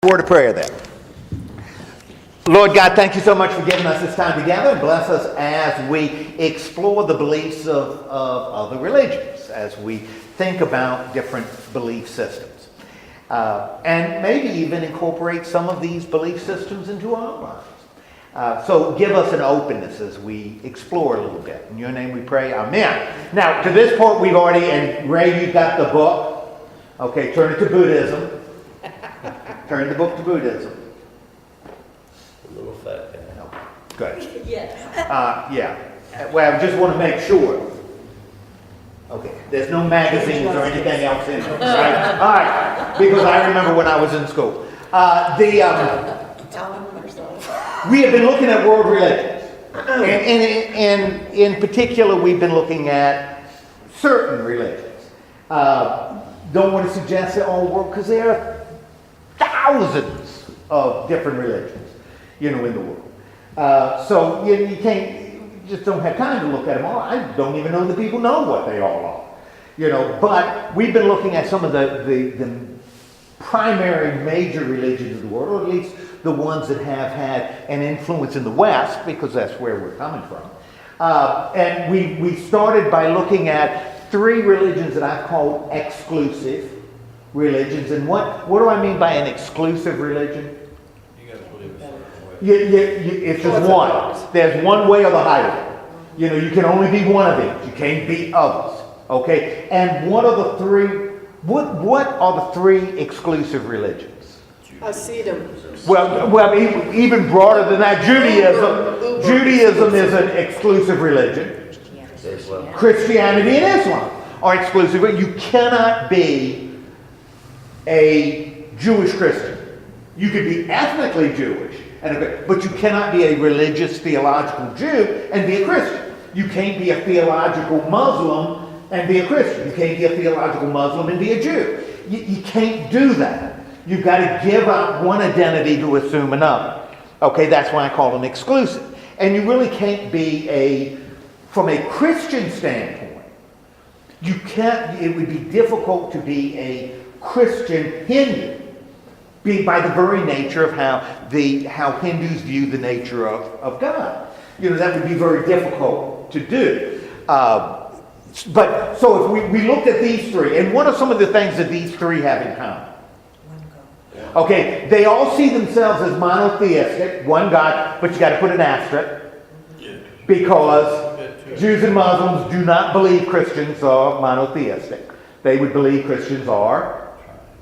Word of prayer then. Lord God, thank you so much for giving us this time together, and bless us as we explore the beliefs of other religions, as we think about different belief systems. And maybe even incorporate some of these belief systems into our lives. So give us an openness as we explore a little bit. In your name we pray, amen. Now, to this point we've already, and Ray, you've got the book. Okay, turn it to Buddhism. Turn the book to Buddhism. A little fat guy. No. Good. Yes. Yeah. Well, I just want to make sure. Okay. There's no magazines or anything else in it, right? All right. Because I remember when I was in school. We have been looking at world religions. And in particular, we've been looking at certain religions. Don't want to suggest that all world, because there are thousands of different religions, in the world. So you can't, you just don't have time to look at them all. I don't even know that people know what they all are, But we've been looking at some of the primary major religions of the world, or at least the ones that have had an influence in the West, because that's where we're coming from. And we started by looking at three religions that I've called exclusive religions. And what do I mean by an exclusive religion? You got to believe a certain way. It's just one. There's one way or the highway. You can only be one of these. You can't be others. Okay? And what are the three exclusive religions? I see them. Well, even broader than that, Judaism. Judaism is an exclusive religion. Christianity and Islam are exclusive. You cannot be a Jewish Christian. You could be ethnically Jewish, but you cannot be a religious, theological Jew and be a Christian. You can't be a theological Muslim and be a Christian. You can't be a theological Muslim and be a Jew. You can't do that. You've got to give up one identity to assume another. Okay, that's why I call them exclusive. And you really can't be from a Christian standpoint, it would be difficult to be a Christian Hindu, by the very nature of how Hindus view the nature of God. That would be very difficult to do. But so if we looked at these three, and what are some of the things that these three have in common? Okay, they all see themselves as monotheistic, one God, but you got to put an asterisk, because Jews and Muslims do not believe Christians are monotheistic. They would believe Christians are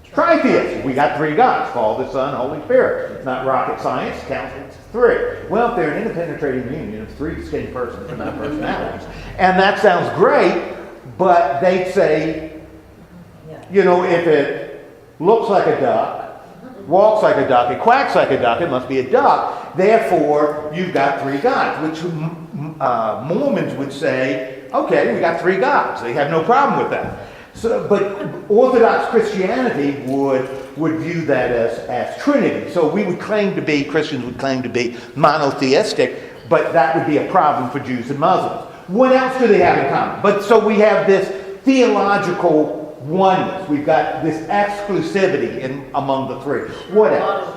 tritheistic. We got three gods, Father, Son, Holy Spirit. It's not rocket science, counts three. Well, if they're an interpenetrating union of three distinct persons and not personalities, and that sounds great, but they'd say, if it looks like a duck, walks like a duck, it quacks like a duck, it must be a duck. Therefore, you've got three gods, which Mormons would say, okay, we got three gods. They have no problem with that. So, but Orthodox Christianity would view that as Trinity. So Christians would claim to be monotheistic, but that would be a problem for Jews and Muslims. What else do they have in common? So we have this theological oneness. We've got this exclusivity among the three. What else? A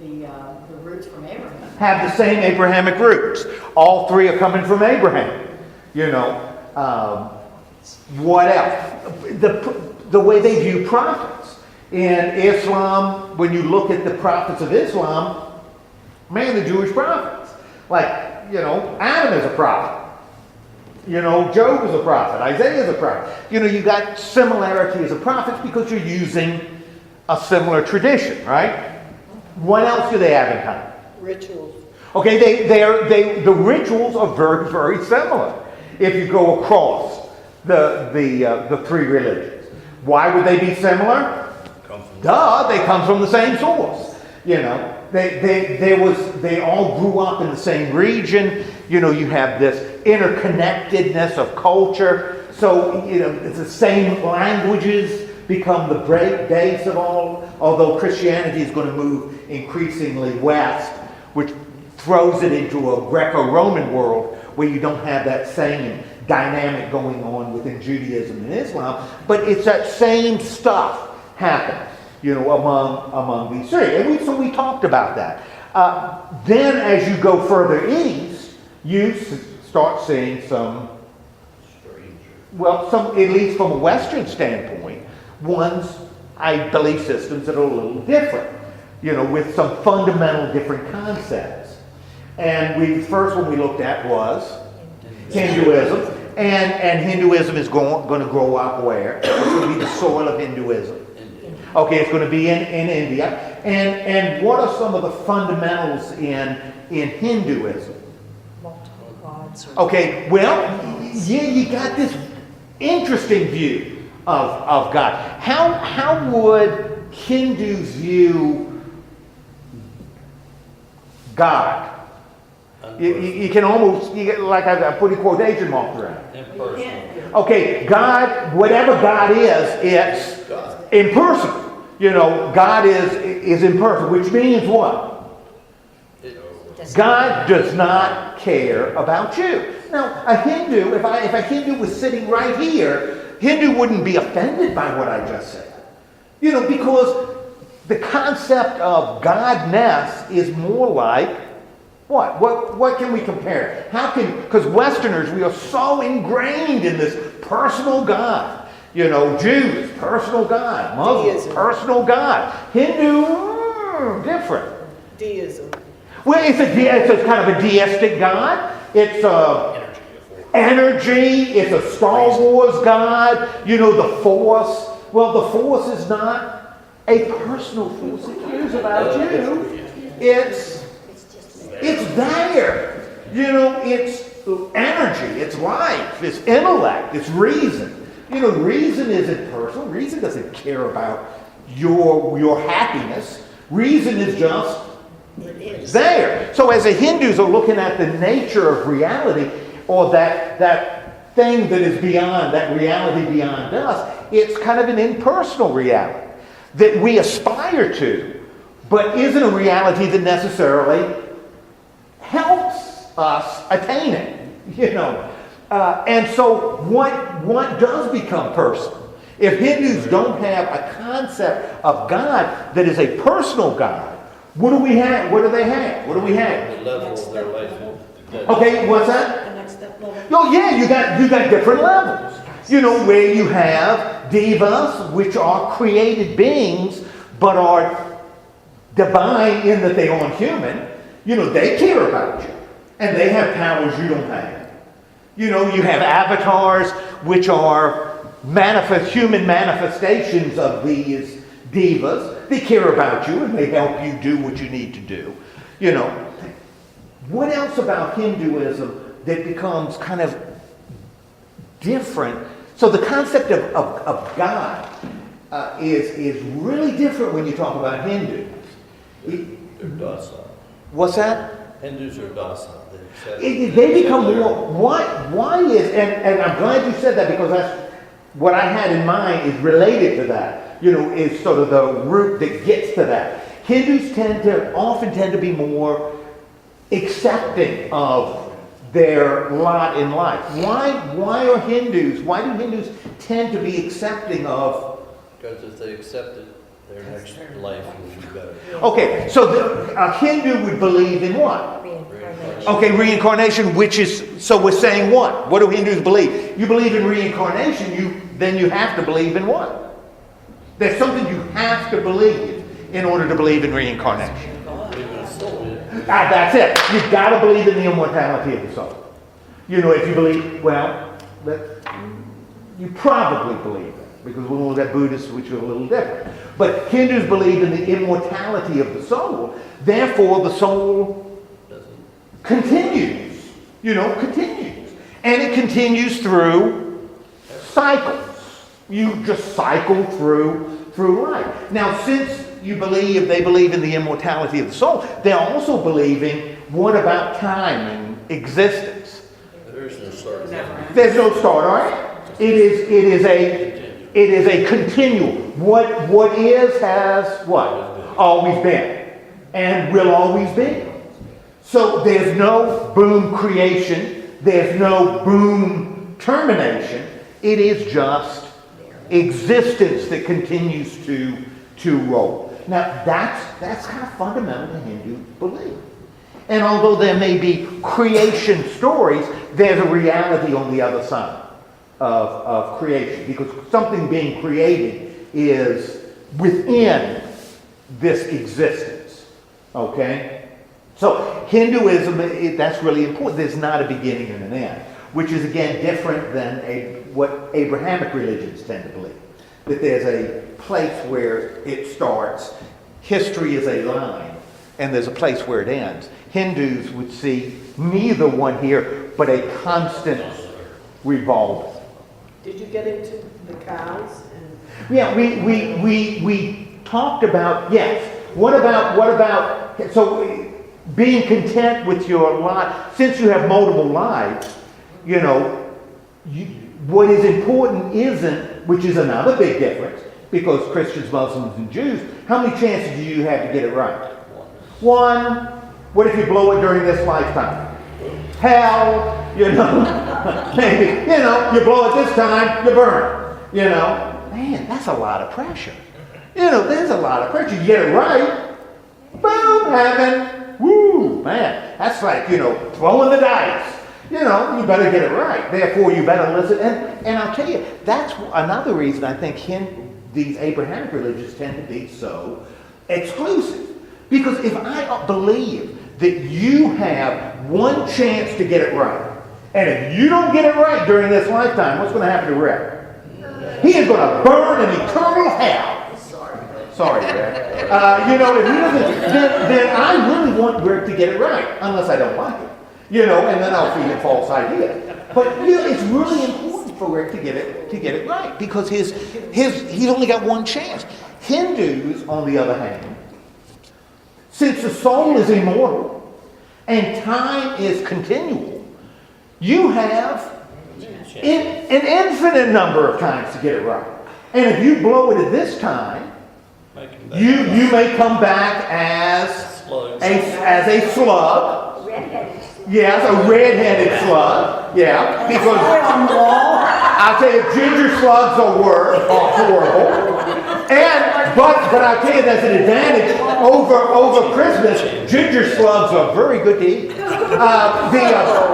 lot of the roots from Abraham have the same Abrahamic roots. All three are coming from Abraham. What else? The way they view prophets. In Islam, when you look at the prophets of Islam, the Jewish prophets. Adam is a prophet. Job is a prophet. Isaiah is a prophet. You got similarity as a prophet because you're using a similar tradition, right? What else do they have in common? rituals. Okay, the rituals are very, very similar if you go across the three religions. Why would they be similar? They come from the same source. They all grew up in the same region. You have this interconnectedness of culture. So, it's the same languages become the base of all, although Christianity is going to move increasingly west, which throws it into a Greco-Roman world where you don't have that same dynamic going on within Judaism and Islam, but it's that same stuff happening. among these three. And so we talked about that. Then as you go further east, you start seeing some, at least from a Western standpoint, belief systems that are a little different, with some fundamental different concepts. And the first one we looked at was Hinduism. And Hinduism is going to grow up where? It's going to be the soil of Hinduism. Okay, it's going to be in India. And what are some of the fundamentals in Hinduism? Multiple gods. Okay, you got this interesting view of God. How would Hindus view God? You can almost, like I put a quotation marks around. Impersonal. Okay, God, whatever God is, it's impersonal. God is impersonal, which means what? God does not care about you. Now, a Hindu, if a Hindu was sitting right here, Hindu wouldn't be offended by what I just said. Because the concept of Godness is more like what can we compare? Because Westerners, we are so ingrained in this personal God. Jews, personal God. Muslims, Deism. personal God. Hindu, different. Deism. Well, it's kind of a deistic God. It's energy. It's a Star Wars God. The Force. Well, the Force is not a personal force that cares about you. It's there. It's energy. It's life. It's intellect. It's reason. Reason isn't personal. Reason doesn't care about your happiness. Reason is just there. So as the Hindus are looking at the nature of reality, or that thing that is beyond, that reality beyond us, it's kind of an impersonal reality that we aspire to, but isn't a reality that necessarily helps us attain it. And so what does become personal? If Hindus don't have a concept of God that is a personal God, what do we have? What do they have? What do we have? The level of their life. Okay, what's that? The next step level. Oh yeah, you got different levels. Where you have Devas, which are created beings, but are divine in that they aren't human. They care about you. And they have powers you don't have. You have avatars, which are human manifestations of these Devas. They care about you and they help you do what you need to do. What else about Hinduism that becomes kind of different? So the concept of God is really different when you talk about Hindus. They're docile. What's that? Hindus are docile. They become more. Why is, and I'm glad you said that, because that's what I had in mind is related to that. Is sort of the root that gets to that. Hindus often tend to be more accepting of their lot in life. Why do Hindus tend to be accepting of? Because if they accept it, their next life will be better. Okay, so a Hindu would believe in what? Okay, reincarnation, so we're saying what? What do Hindus believe? You believe in reincarnation, then you have to believe in what? There's something you have to believe in order to believe in reincarnation. That's it. You've got to believe in the immortality of the soul. If you believe, you probably believe it, because we'll look at Buddhists, which are a little different. But Hindus believe in the immortality of the soul. Therefore, the soul continues. And it continues through cycles. You just cycle through life. Now, since they believe in the immortality of the soul, they're also believing, what about time and existence? There's no start. There's no start, all right? It is a continuum. What is has what? Always been. And will always be. So there's no boom creation. There's no boom termination. It is just existence that continues to to roll. Now, that's kind of fundamental to Hindu belief. And although there may be creation stories, there's a reality on the other side of creation, because something being created is within this existence. Okay? So Hinduism, that's really important. There's not a beginning and an end, which is again different than what Abrahamic religions tend to believe. That there's a place where it starts, history is a line, and there's a place where it ends. Hindus would see neither one here, but a constant revolving. Did you get into the cows? Yeah, we talked about, yes. What about, so being content with your life, since you have multiple lives, you know, what is important isn't, which is another big difference, because Christians, Muslims, and Jews, how many chances do you have to get it right? One. What if you blow it during this lifetime? Hell, you know, maybe, you know, you blow it this time, you burn it, you know. Man, that's a lot of pressure. You know, there's a lot of pressure. You get it right, boom, heaven, woo, man. That's like, you know, throwing the dice. You know, you better get it right. Therefore, you better listen. And I'll tell you, that's another reason I think these Abrahamic religions tend to be so exclusive. Because if I believe that you have one chance to get it right, and if you don't get it right during this lifetime, what's going to happen to Rick? He is going to burn in eternal hell. Sorry, Rick. You know, if he doesn't, then I really want Rick to get it right, unless I don't like it. You know, and then I'll feed him false ideas. But you know, it's really important for Rick to get it right, because he's only got one chance. Hindus, on the other hand, since the soul is immortal and time is continual, you have an infinite number of times to get it right. And if you blow it at this time, you may come back as a slug. Yes, a red-headed slug. Yeah, because I'll tell you, ginger slugs are horrible. But I'll tell you, there's an advantage over Christmas. Ginger slugs are very good to eat.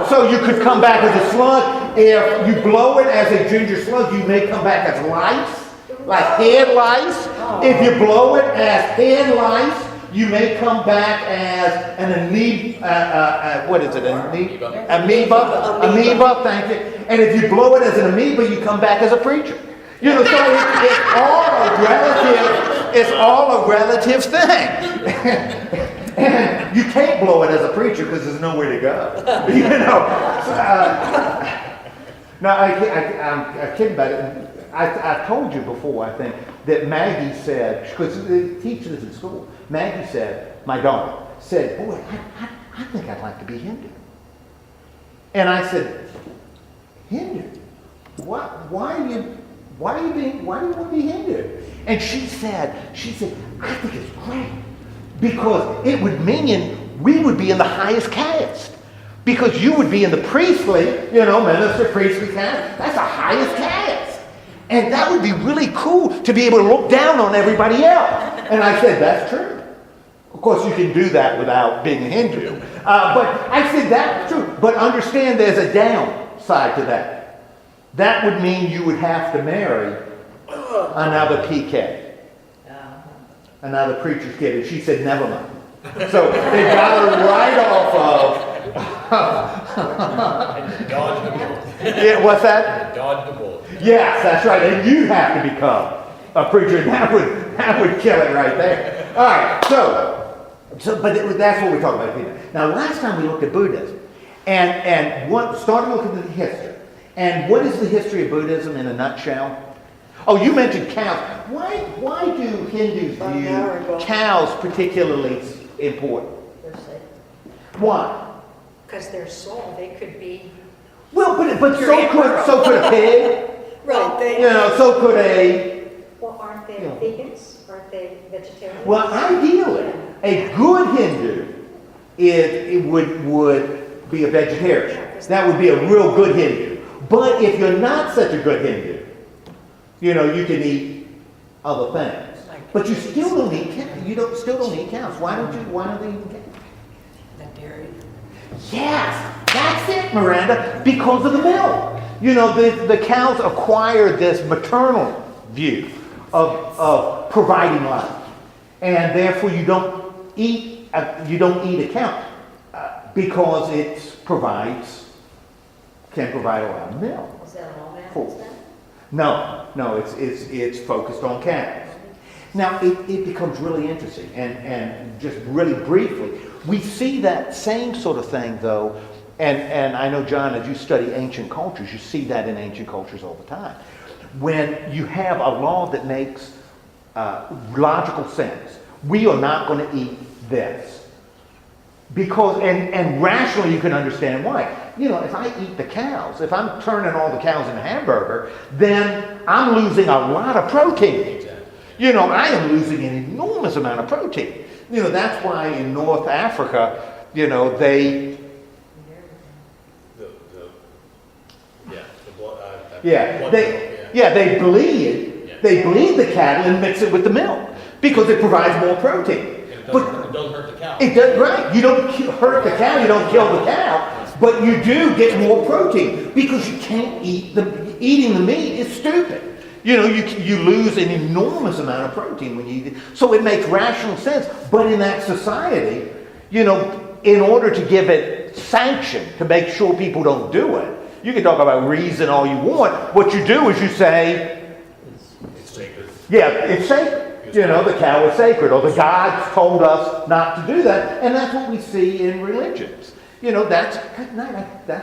So you could come back as a slug. If you blow it as a ginger slug, you may come back as lice, like head lice. If you blow it as head lice, you may come back as an amoeba. What is it? Amoeba. Thank you. And if you blow it as an amoeba, you come back as a preacher. You know, so it's all a relative thing. And you can't blow it as a preacher because there's nowhere to go. You know. No, I'm kidding about it. I've told you before, I think, that Maggie said, because they teach this in school, Maggie said, my daughter, said, boy, I think I'd like to be Hindu. And I said, Hindu? Why do you want to be Hindu? And she said, I think it's great, because it would mean we would be in the highest caste. Because you would be in the priestly, minister, priestly caste. That's the highest caste. And that would be really cool to be able to look down on everybody else. And I said, that's true. Of course, you can do that without being a Hindu. But I said, that's true. But understand there's a downside to that. That would mean you would have to marry another PK. Another preacher's kid. And she said, never mind. So they got her right off of... Dodge the bullet. Yeah, what's that? Dodge the bullet. Yes, that's right. And you'd have to become a preacher. That would kill it right there. All right. That's what we're talking about here. Now, last time we looked at Buddhism, and started looking at the history. And what is the history of Buddhism in a nutshell? Oh, you mentioned cows. Why do Hindus view cows particularly important? Why? Because their soul, they could be. Well, but so could a pig. Right. So could a. Well, aren't they vegans? Aren't they vegetarians? Well, ideally, a good Hindu would be a vegetarian. That would be a real good Hindu. But if you're not such a good Hindu, you can eat other things. Like But you still don't eat cows. Still don't eat cows. Why don't they eat cows? The dairy. Yes, that's it, Miranda, because of the milk. The cows acquire this maternal view of providing life. And therefore you don't eat a cow because it can provide a lot of milk. Is that all animals then? No, it's focused on cows. Now it becomes really interesting, and just really briefly, we see that same sort of thing though, and I know, John, as you study ancient cultures, you see that in ancient cultures all the time. When you have a law that makes logical sense, we are not going to eat this. Because, and rationally you can understand why. If I eat the cows, if I'm turning all the cows into hamburger, then I'm losing a lot of protein. I am losing an enormous amount of protein. That's why in North Africa, they... they bleed the cattle and mix it with the milk because it provides more protein. It doesn't hurt the cow. It does, right. You don't hurt the cow, you don't kill the cow, but you do get more protein because you can't eating the meat is stupid. You lose an enormous amount of protein when you eat it. So it makes rational sense. But in that society, in order to give it sanction, to make sure people don't do it, you can talk about reason all you want. What you do is you say, it's sacred. Yeah, it's sacred. The cow is sacred, or the gods told us not to do that. And that's what we see in religions. That's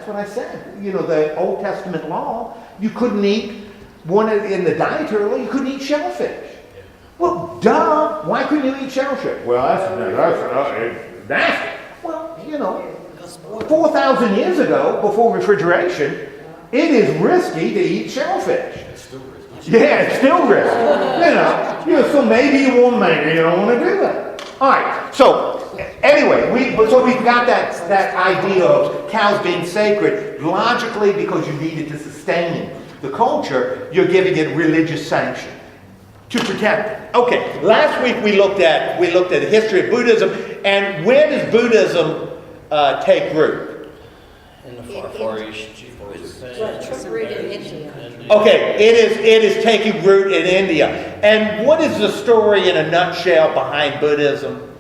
what I said. The Old Testament law, you couldn't eat one in the dietary law, you couldn't eat shellfish. Well, duh, why couldn't you eat shellfish? Well, that's nasty. Well, 4,000 years ago, before refrigeration, it is risky to eat shellfish. It's still risky. Yeah, it's still risky. So maybe you don't want to do that. All right. So anyway, we've got that idea of cows being sacred logically because you need it to sustain the culture. You're giving it religious sanction to protect it. Okay. Last week we looked at the history of Buddhism, and where does Buddhism take root? In the far east. Okay, it is taking root in India. And what is the story in a nutshell behind Buddhism?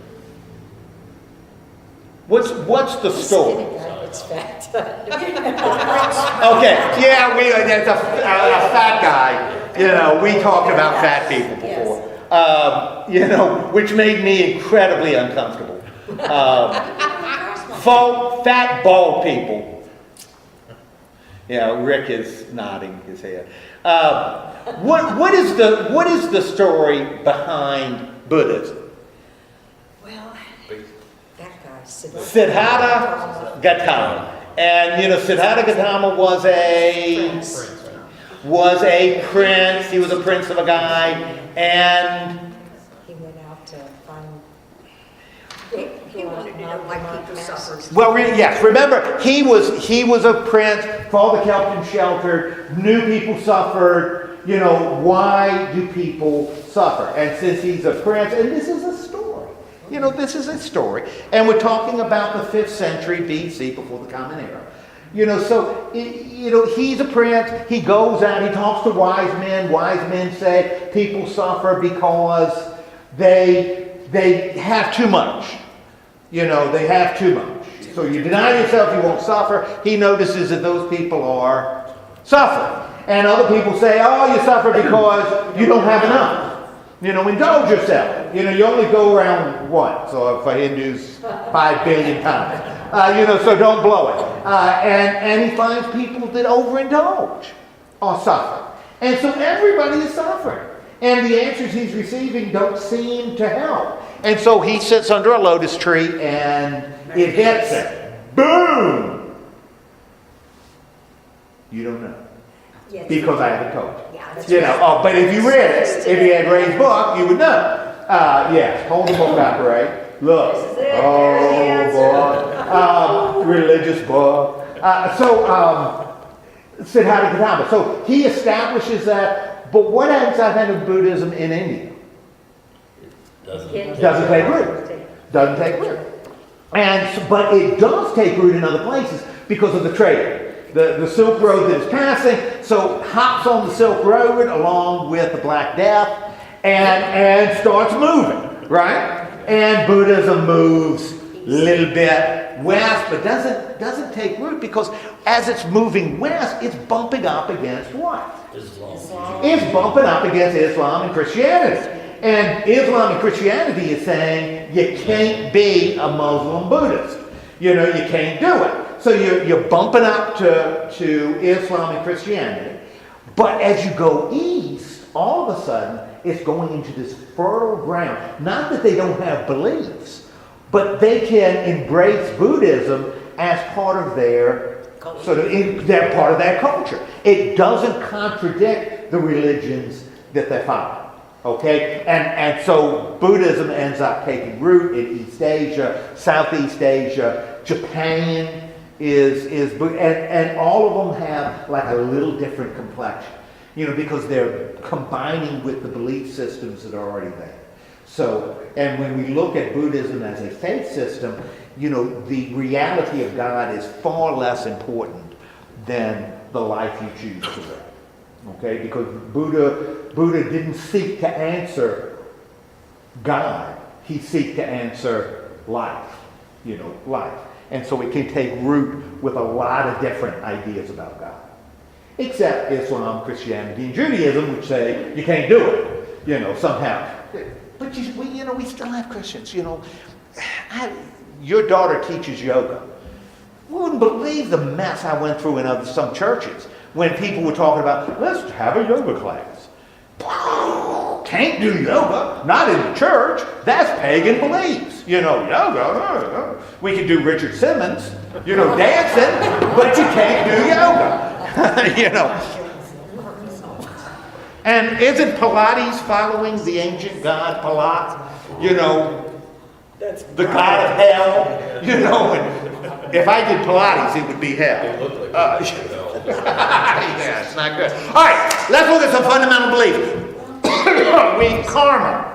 What's the story? It's fact. Okay, yeah, that's a fat guy. We talked about fat people before. Which made me incredibly uncomfortable. Fat, bald people. Rick is nodding his head. What is the story behind Buddhism? Well, that guy, Siddhartha Gautama. And Siddhartha Gautama was a prince. He was a prince of a guy, and he went out to find. He wanted to know why people suffer. Well, yes. Remember, he was a prince. For the kept and sheltered. Knew people suffered. Why do people suffer? And since he's a prince, and this is a story. This is a story, and we're talking about the 5th century BC, before the Common Era. So he's a prince. He goes out. He talks to wise men. Wise men say people suffer because they have too much. They have too much. So you deny yourself, you won't suffer. He notices that those people are suffering. And other people say, oh, you suffer because you don't have enough. Indulge yourself. You only go around once, or for Hindus, 5 billion times. So don't blow it. And he finds people that overindulge or suffer. And so everybody is suffering. And the answers he's receiving don't seem to help. And so he sits under a lotus tree and it hits him. Boom! You don't know. Yes. Because I haven't told you. Yeah, that's But if you read it, if you had Ray's book, you would know. Yes, hold the book up, Ray. Look. This is it. Oh, boy. Religious book. Siddhartha Gautama. So he establishes that. But what happens outside of Buddhism in India? Doesn't take root. Doesn't take root. But it does take root in other places because of the trading. The Silk Road that is passing, so hops on the Silk Road along with the Black Death and starts moving, right? And Buddhism moves a little bit west, but doesn't take root because as it's moving west, it's bumping up against what? Islam. It's bumping up against Islam and Christianity. And Islam and Christianity is saying you can't be a Muslim Buddhist. You can't do it. So you're bumping up to Islam and Christianity. But as you go east, all of a sudden, it's going into this fertile ground. Not that they don't have beliefs, but they can embrace Buddhism as part of their they're part of their culture. It doesn't contradict the religions that they follow. Okay, and so Buddhism ends up taking root in East Asia, Southeast Asia, Japan and all of them have like a little different complexion, because they're combining with the belief systems that are already there. So, and when we look at Buddhism as a faith system, the reality of God is far less important than the life you choose to live. Okay, because Buddha didn't seek to answer God. He seeked to answer life, life. And so it can take root with a lot of different ideas about God. Except Islam, Christianity, and Judaism, which say you can't do it, somehow. But we still have Christians, your daughter teaches yoga. You wouldn't believe the mess I went through in some churches when people were talking about, let's have a yoga class. Can't do yoga, not in the church. That's pagan beliefs. Yoga. We can do Richard Simmons, dancing, but you can't do yoga. And isn't Pilates following the ancient god Palat? The god of hell? And if I did Pilates, it would be hell. Yeah, it's not good. All right, let's look at some fundamental beliefs. Karma.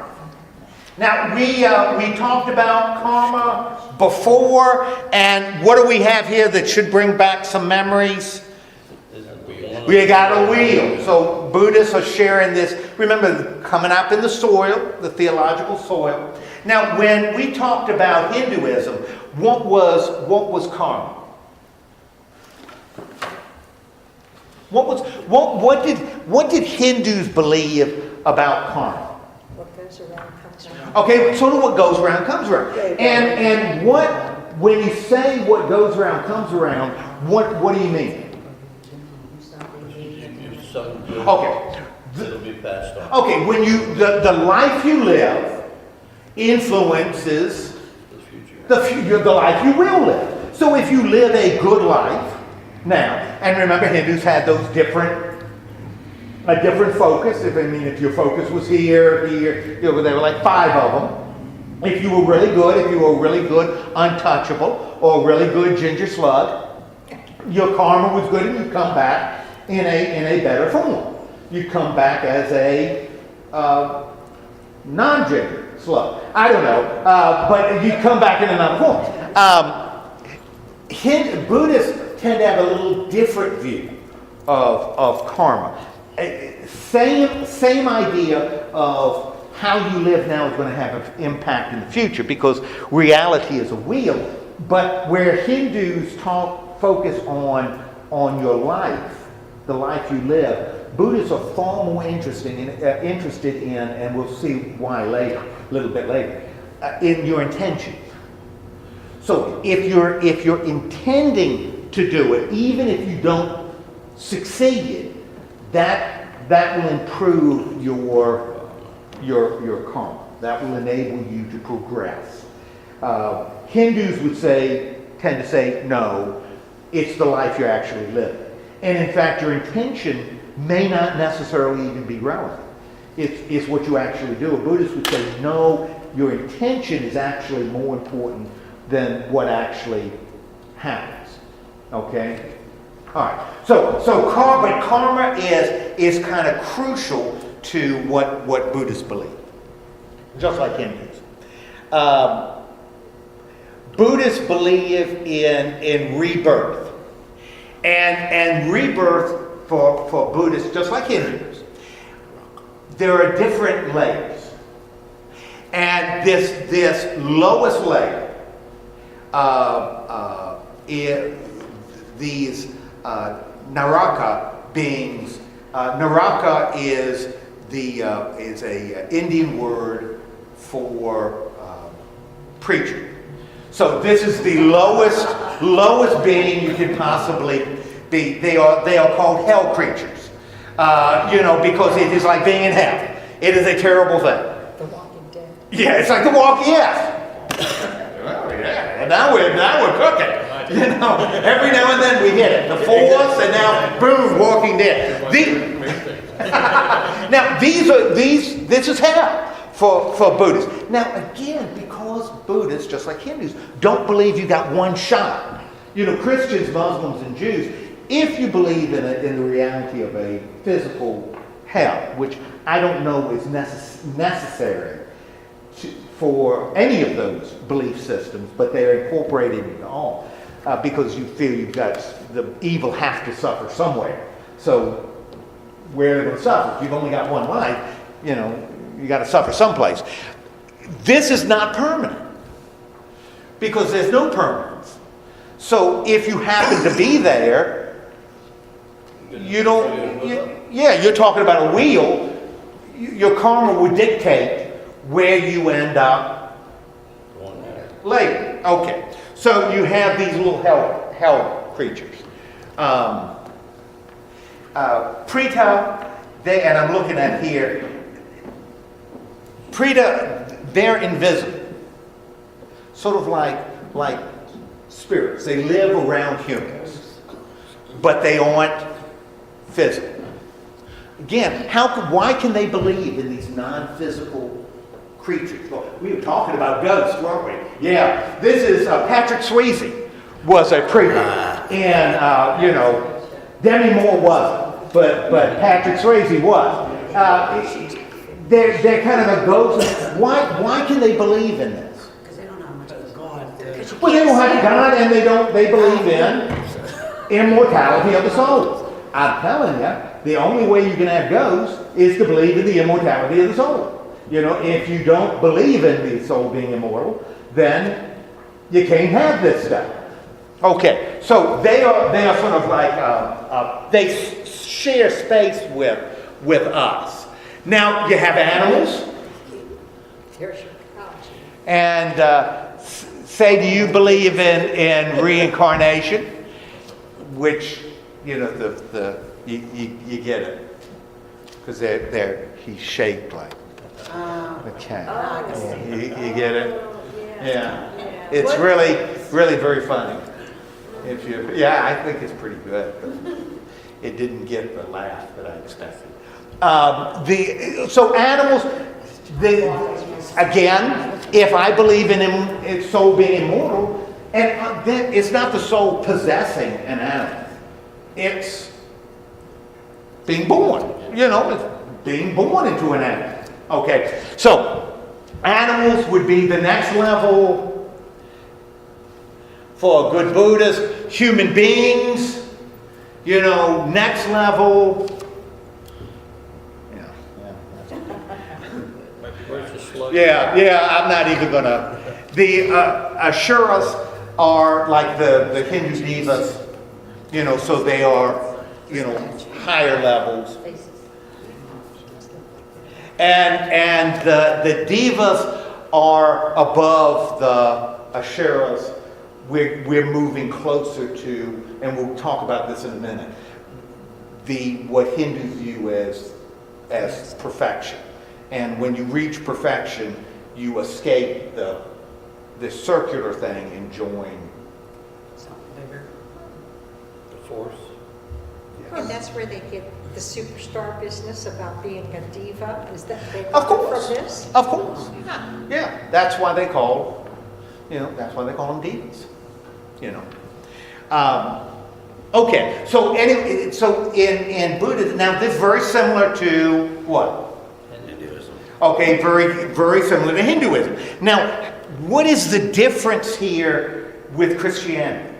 Now, we talked about karma before, and what do we have here that should bring back some memories? We got a wheel. So Buddhists are sharing this. Remember, coming up in the soil, the theological soil. Now, when we talked about Hinduism, what was karma? What did Hindus believe about karma? What goes around comes around. Okay, sort of what goes around comes around. And when you say what goes around comes around, what do you mean? Okay. It'll be passed on. Okay, when the life you live influences the life you will live. So if you live a good life now, and remember Hindus had those a different focus. If your focus was here, there were like 5 of them. If you were really good, untouchable, or really good ginger slug, your karma was good, and you come back in a better form. You come back as a non-ginger slug. I don't know, but you come back in another form. Buddhists tend to have a little different view of karma. Same idea of how you live now is going to have an impact in the future because reality is a wheel. But where Hindus focus on your life, the life you live, Buddhists are far more interested in, and we'll see why later, a little bit later, in your intention. So if you're intending to do it, even if you don't succeed, that will improve your karma. That will enable you to progress. Hindus would tend to say, no, it's the life you're actually living. And in fact, your intention may not necessarily even be relevant. It's what you actually do. A Buddhist would say, no, your intention is actually more important than what actually happens. Okay? All right. So karma is kind of crucial to what Buddhists believe. just like Hindus. Buddhists believe in rebirth. And rebirth for Buddhists, just like Hindus, there are different layers. And this lowest layer, these Naraka beings, Naraka is a Indian word for preacher. So this is the lowest being you can possibly be. They are called hell creatures, because it is like being in hell. It is a terrible thing. The Walking Dead. Yeah, it's like the Walking. Yes. Well, yeah. Now we're cooking. Every now and then we hit it. The Force, and now boom, Walking Dead. Now this is hell for Buddhists. Now again, because Buddhists, just like Hindus, don't believe you got one shot. Christians, Muslims, and Jews, if you believe in the reality of a physical hell, which I don't know is necessary for any of those belief systems, but they're incorporated into all, because you feel you've got the evil have to suffer somewhere. So where are they going to suffer? If you've only got one life, you got to suffer someplace. This is not permanent, because there's no permanence. So if you happen to be there, you don't. You're talking about a wheel. Your karma would dictate where you end up later. Okay, so you have these little hell creatures. Preta, and I'm looking at here. Preta, they're invisible, sort of like spirits. They live around humans, but they aren't physical. Again, why can they believe in these non-physical creatures? Well, we were talking about ghosts, weren't we? Yeah, this is Patrick Swayze was a Preta, and Demi Moore wasn't, but Patrick Swayze was. They're kind of a ghost. Why can they believe in this? Because they don't know much of God. Well, they don't have God, and they believe in immortality of the soul. I'm telling you, the only way you can have ghosts is to believe in the immortality of the soul. If you don't believe in the soul being immortal, then you can't have this stuff. Okay, so they are sort of like they share space with us. Now you have animals, and say, do you believe in reincarnation? Which you get it, because he's shaped like a cat. You get it? Yeah. It's really very funny. I think it's pretty good, but it didn't get the laugh that I expected. So animals, again, if I believe in soul being immortal, and then it's not the soul possessing an animal. It's being born. It's being born into an animal. Okay, so animals would be the next level for a good Buddhist. Human beings, next level. I'm not even gonna. The Asuras are like the Hindu Devas, so they are, higher levels. And the Devas are above the Asuras. We're moving closer to, and we'll talk about this in a minute, what Hindus view as perfection. And when you reach perfection, you escape the circular thing and join the Force. Yes. And that's where they get the superstar business about being a diva? Is that they Of course. from this? Of course. Yeah. That's why they call them divas. Okay. So anyway, in Buddhism, now this is very similar to what? Hinduism. Okay, very, very similar to Hinduism. Now, what is the difference here with Christianity?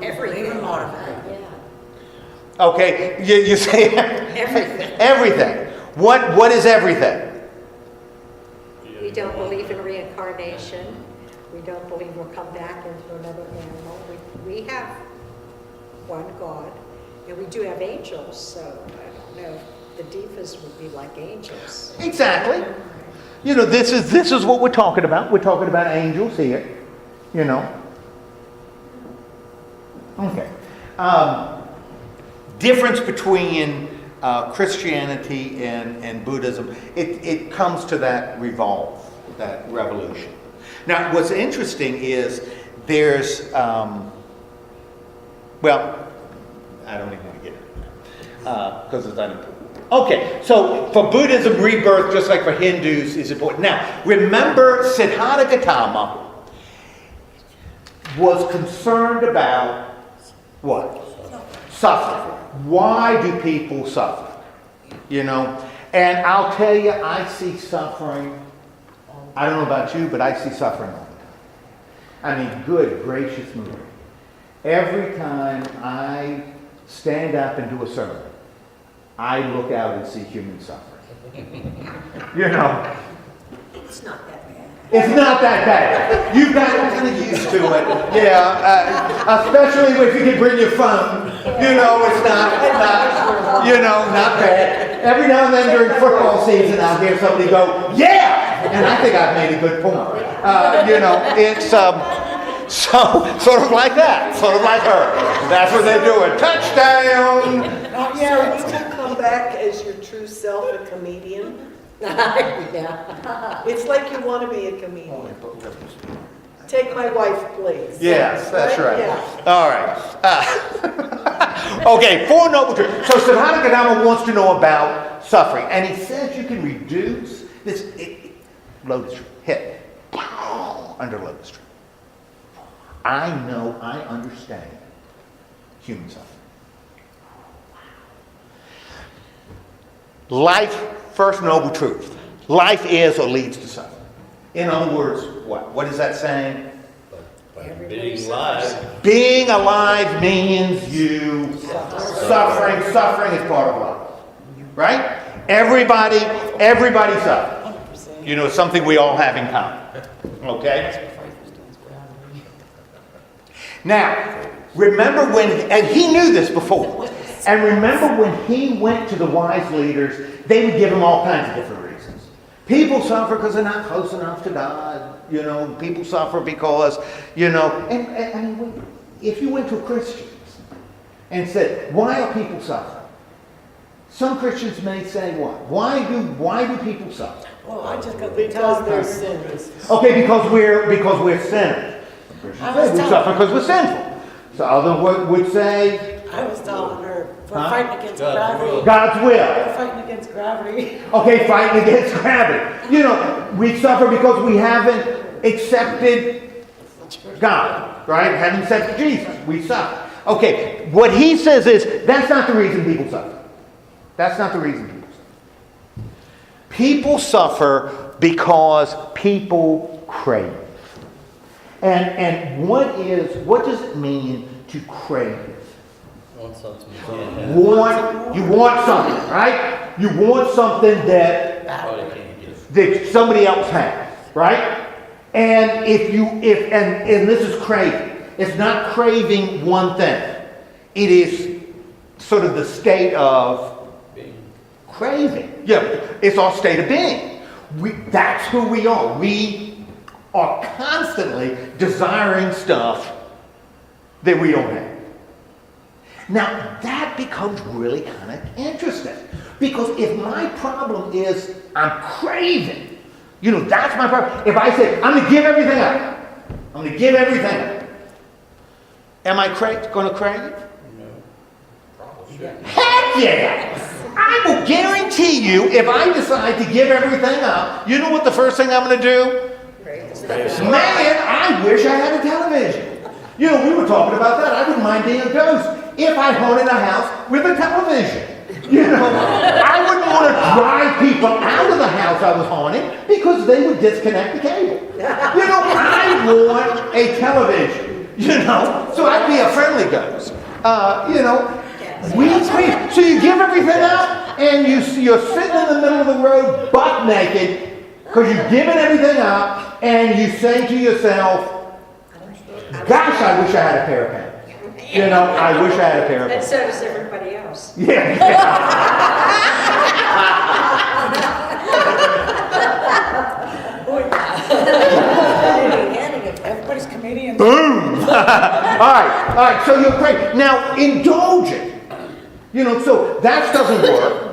Everything. Yeah. Okay, you say Everything. everything. What is everything? We don't believe in reincarnation. We don't believe we'll come back into another animal. We have one God, and we do have angels, so I don't know if the Devas would be like angels. Exactly. You know, this is what we're talking about. We're talking about angels here. You know. Okay. Difference between Christianity and Buddhism. It comes to that revolution. Now, what's interesting is there's, well, I don't even want to get into that because it's unimportant. Okay, so for Buddhism, rebirth, just like for Hindus, is important. Now, remember Siddhartha Gautama was concerned about what? Suffering. Why do people suffer? You know, and I'll tell you, I see suffering. I don't know about you, but I see suffering all the time. I mean, good gracious me. Every time I stand up and do a sermon, I look out and see human suffering. You know, It's not that bad. it's not that bad. You've got kind of used to it. Yeah, especially if you can bring your phone. You know, it's not bad. Every now and then during football season, I'll hear somebody go, "Yeah!" And I think I've made a good point. You know, it's so sort of like that, sort of like her. That's what they're doing. Touchdown! Yeah, when you come back as your true self, a comedian, Yeah. it's like you want to be a comedian. Take my wife, please. Yes, that's right. Yeah. All right. Okay, Four Noble Truths. So Siddhartha Gautama wants to know about suffering, and he says you can reduce this lotus tree, hit, under lotus tree. I know, I understand human suffering. Life, first noble truth. Life is or leads to suffering. In other words, what? What is that saying? By being alive. Being alive means you suffering. Suffering is part of life. Right? Everybody suffers. You know, it's something we all have in common. Okay? Now, remember when, and he knew this before, and remember when he went to the wise leaders, they would give him all kinds of different reasons. People suffer because they're not close enough to God. You know, people suffer because, you know, and I mean, if you went to Christians and said, why are people suffering? Some Christians may say what? Why do people suffer? Well, I just got Because they're sinners. Okay, because we're sinners. Some Christians say we suffer because we're sinful. So others would say, I was telling her, we're Huh? fighting against God's gravity. will. God's will. We're fighting against gravity. Okay, fighting against gravity. You know, we suffer because we haven't accepted God, right? Haven't accepted Jesus. We suffer. Okay, what he says is, that's not the reason people suffer. That's not the reason people suffer. People suffer because people crave. And what does it mean to crave? Want something you can't have. You want something, right? You want something that Probably can't get. that somebody else has, right? And and this is craving. It's not craving one thing. It is sort of the state of Being. craving. Yeah, it's our state of being. That's who we are. We are constantly desiring stuff that we don't have. Now, that becomes really kind of interesting. Because if my problem is I'm craving, you know, that's my problem. If I say, I'm going to give everything up. I'm going to give everything up. Am I going to crave? No. Probably should. Heck yeah! I will guarantee you, if I decide to give everything up, you know what the first thing I'm going to do? Man, I wish I had a television. You know, we were talking about that. I wouldn't mind being a ghost if I haunted a house with a television. You know, I wouldn't want to drive people out of the house I was haunting because they would disconnect the cable. I want a television, so I'd be a friendly ghost. So you give everything up and you're sitting in the middle of the road butt naked because you've given everything up and you say to yourself, gosh, I wish I had a pair of pants. I wish I had a pair of And pants. so does everybody else. Yeah. Everybody's comedians. Boom! all right, so you're great. Now, indulging. So that doesn't work.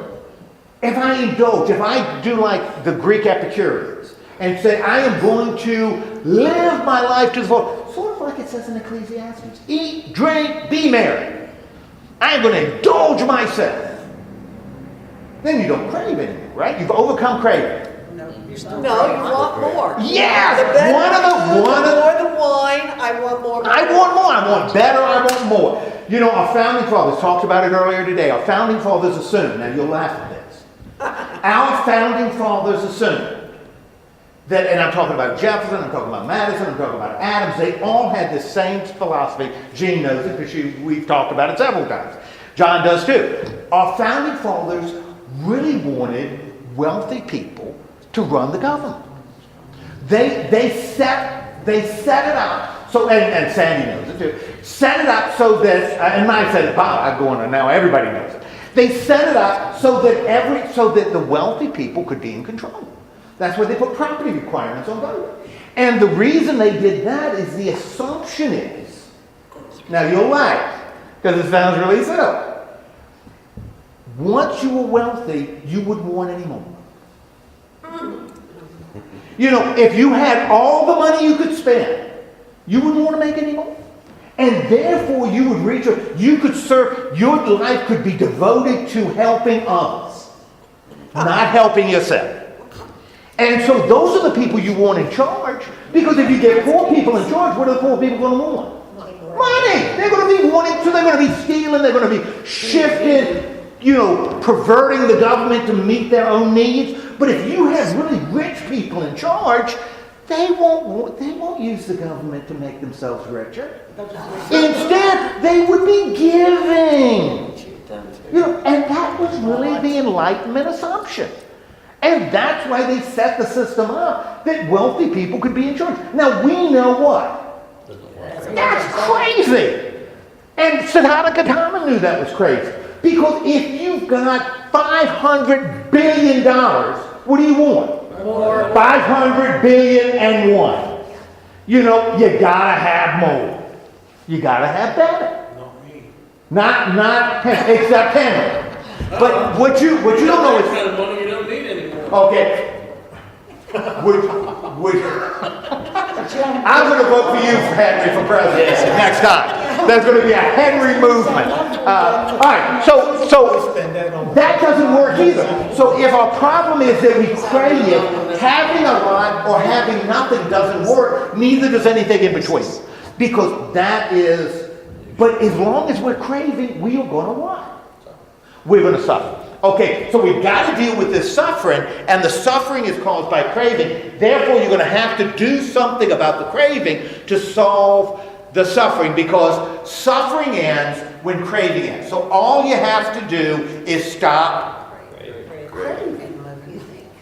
If I indulge, if I do like the Greek Epicureans and say, I am going to live my life to the full, sort of like it says in Ecclesiastes, eat, drink, be merry. I am going to indulge myself. Then you don't crave anymore, right? You've overcome craving. No, you want more. Yes! The better One of the wine, I want more. I want more. I want better. I want more. Our founding fathers talked about it earlier today. Our founding fathers assumed, now you'll laugh at this, our founding fathers assumed that, and I'm talking about Jefferson, I'm talking about Madison, I'm talking about Adams, they all had the same philosophy. Jean knows it because we've talked about it several times. John does too. Our founding fathers really wanted wealthy people to run the government. They set it up so, and Sandy knows it too, set it up so that, and I said it, Bob, I'm going on now, everybody knows it. They set it up so that the wealthy people could be in control. That's why they put property requirements on voting. And the reason they did that is the assumption is, now you'll laugh, because it sounds really silly. Once you were wealthy, you wouldn't want any more. If you had all the money you could spend, you wouldn't want to make any more. And therefore you would you could serve, your life could be devoted to helping others, not helping yourself. And so those are the people you want in charge, because if you get poor people in charge, what are the poor people going to want? Money! They're going to be wanting, so they're going to be stealing, they're going to be shifting, perverting the government to meet their own needs. But if you have really rich people in charge, they won't use the government to make themselves richer. Instead, they would be giving. And that was really the Enlightenment assumption. And that's why they set the system up that wealthy people could be in charge. Now we know what? That's crazy. And Siddhartha Gautama knew that was crazy. Because if you've got $500 billion, what do you want? More. 500 billion and one. You gotta have more. You gotta have better. Not except Henry. But what you don't know is kind of money we don't need anymore. okay. I'm going to vote for you, Henry, for presidency next time. There's going to be a Henry movement. All right, so that doesn't work either. So if our problem is that we crave it, having a lot or having nothing doesn't work, neither does anything in between. Because but as long as we're craving, we are going to what? We're going to suffer. Okay, so we've got to deal with this suffering, and the suffering is caused by craving. Therefore, you're going to have to do something about the craving to solve the suffering, because suffering ends when craving ends. So all you have to do is stop craving.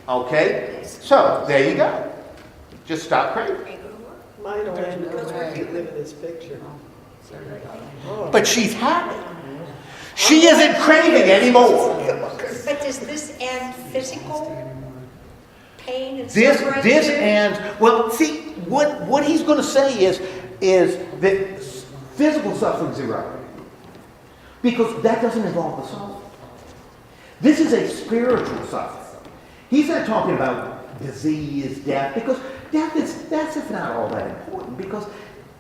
Okay, so there you go. Just stop craving. Mine will end because we can't live in this picture. But she's happy. She isn't craving anymore. But does this end physical pain and This suffering? ends. Well, see, what he's going to say is that physical suffering is irrelevant, because that doesn't involve the soul. This is a spiritual suffering. He's not talking about disease, death, because that's not all that important, because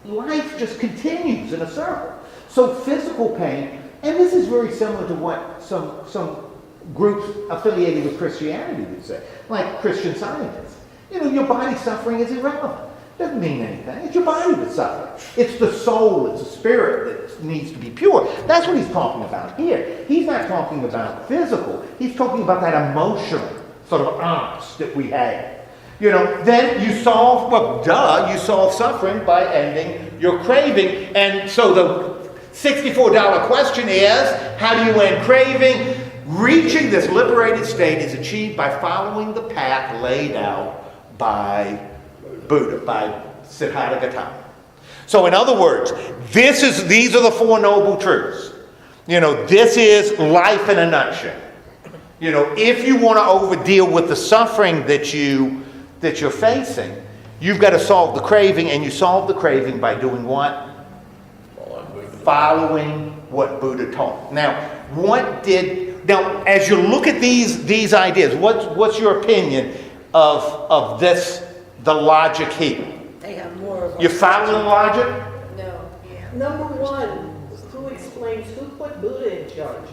life just continues in a circle. So physical pain, and this is very similar to what some groups affiliated with Christianity would say, like Christian Scientists. Your body suffering is irrelevant. Doesn't mean anything. It's your body that's suffering. It's the soul, it's the spirit that needs to be pure. That's what he's talking about here. He's not talking about physical. He's talking about that emotional sort of angst that we have. You know, then you solve, you solve suffering by ending your craving. And so the $64 question is, how do you end craving? Reaching this liberated state is achieved by following the path laid out by Buddha, by Siddhartha Gautama. So in other words, these are the Four Noble Truths. You know, this is life in a nutshell. You know, if you want to overdeal with the suffering that you're facing, you've got to solve the craving, and you solve the craving by doing what? Following what Buddha taught. Now, as you look at these ideas, what's your opinion of this, the logic here? They have more of You following logic? No, yeah. Number one, who explains, who put Buddha in charge?